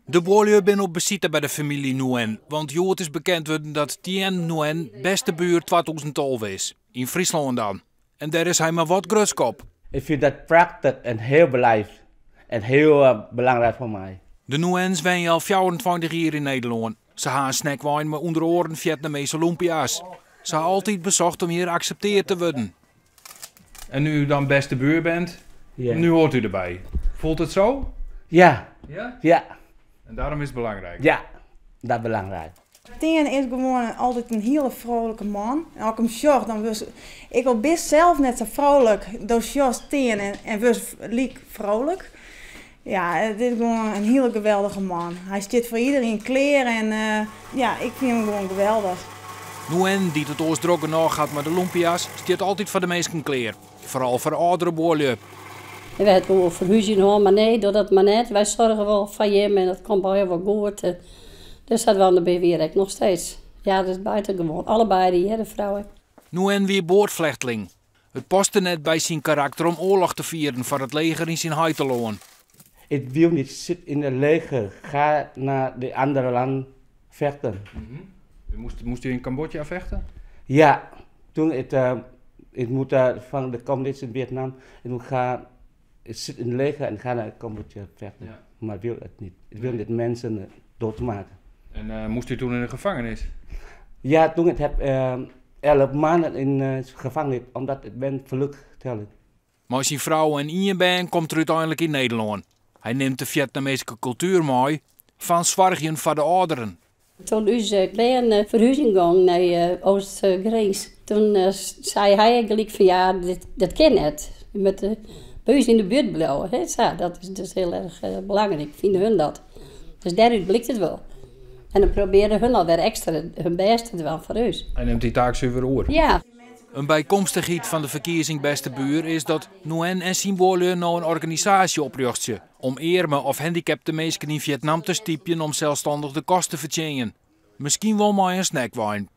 De boerlui ben op bezoek bij de familie Nguyen, want Jood is bekend worden dat Tien Nguyen beste buur 2012 is. In Friesland dan. En daar is hij maar wat grutsk op. Ik vind dat prachtig en heel beleefd. En heel belangrijk voor mij. De Nguyens zijn al 24 jaar in Nederland. Ze gaan snackwijn met onder oren Vietnamese lumpia's. Ze hebben altijd bezocht om hier geaccepteerd te worden. En nu u dan beste buur bent, nu hoort u erbij. Voelt het zo? Ja. Ja? Ja. En daarom is het belangrijk? Ja, dat is belangrijk. Tien is gewoon altijd een hele vrolijke man. En als ik hem zag, dan was ik al best zelf net zo vrolijk. Dus Jos Tien en was liek vrolijk. Ja, het is gewoon een hele geweldige man. Hij zit voor iedereen kleren en ja, ik vind hem gewoon geweldig. Nguyen, die het oors drokken nog gaat met de lumpia's, staat altijd voor de meesten kleer. Vooral voor oudere boerlui. We hebben gewoon verhuizing, maar nee, doe dat maar net. Wij zorgen wel van je en dat komt wel heel wat goed. Dus dat wel de werk nog steeds. Ja, dat is buitengewoon. Allebei die, de vrouwen. Nguyen weer boordvlechteling. Het paste net bij zijn karakter om oorlog te vieren voor het leger in zijn huid te loon. Ik wil niet zitten in het leger. Ga naar de andere land vechten. Moest u in Cambodja vechten? Ja, toen ik moet van de communisten in Vietnam. Ik zit in het leger en ga naar Cambodja vechten. Ja. Maar ik wil het niet. Ik wil niet mensen doodmaken. En moest u toen in de gevangenis? Ja, toen ik heb 11 maanden in de gevangenis, omdat ik ben vlucht. Maar zijn vrouw en Ian ben komt er uiteindelijk in Nederland. Hij neemt de Vietnamese cultuur mee van zorgen voor de ouderen. Toen onze kleine verhuizing ging naar Oost-Grens, toen zei hij eigenlijk van ja, dat ken het. Met de buis in de buurt blijven. Dat is dus heel erg belangrijk, vinden hun dat. Dus daaruit blikt het wel. En dan probeerden hun alweer extra hun best te doen voor ons. Hij neemt die taak zuiver oor. Ja. Een bijkomstigheid van de verkiezing beste buur is dat Nguyen en zijn boerlui nou een organisatie oprichten om arme of handicapte mensen in Vietnam te stipjen om zelfstandig de kosten te verdienen. Misschien wel maar een snackwijn.